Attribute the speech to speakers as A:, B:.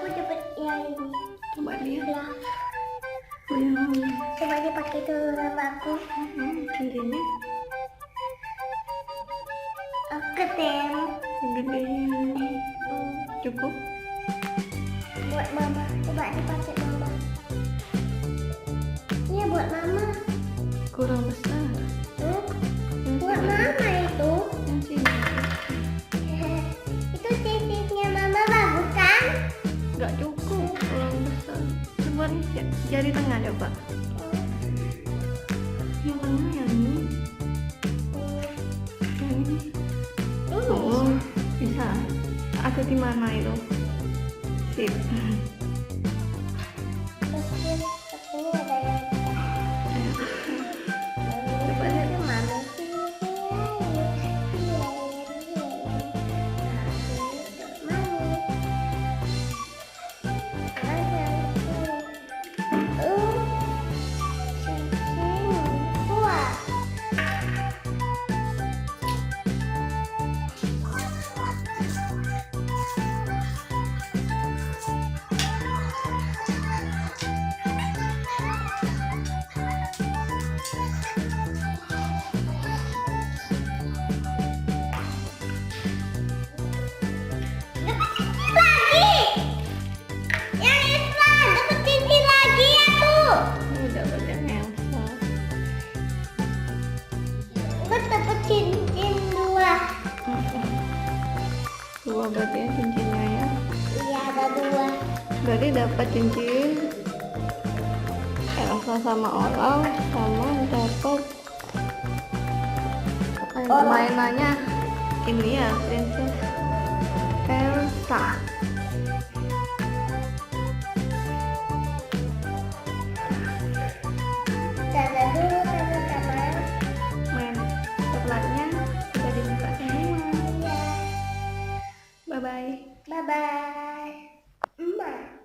A: aku dapat yang ini.
B: Coba lihat.
A: Lah,
B: Oh, yang ini.
A: coba dipakai dulu sama aku.
B: Cincinnya
A: Ketem
B: gede ini. Cukup.
A: buat mama. Coba dipakai mama. Iya buat mama.
B: Kurang besar.
A: Buat mama itu.
B: Yang sini.
A: Itu cincinnya mama bagus kan?
B: Nggak cukup, kurang besar. Coba nih, jari tengah coba. Yang tengah yang ini. Yang ini. Oh, bisa. Ada di mana itu? Sip.
A: Terus ini ada yang
B: Coba lihat.
A: mana sih?
B: Udah banyak Elsa.
A: Dapat cincin dua.
B: Dua berarti ya cincinnya ya.
A: Iya ada dua.
B: Berarti dapat cincin Elsa sama Olaf, sama dapat mainannya ini ya, Princess Elsa.
A: Dadah dulu teman-teman.
B: Main coklatnya sudah dibuka semua.
A: Iya.
B: Bye bye.
A: Bye bye. Emak.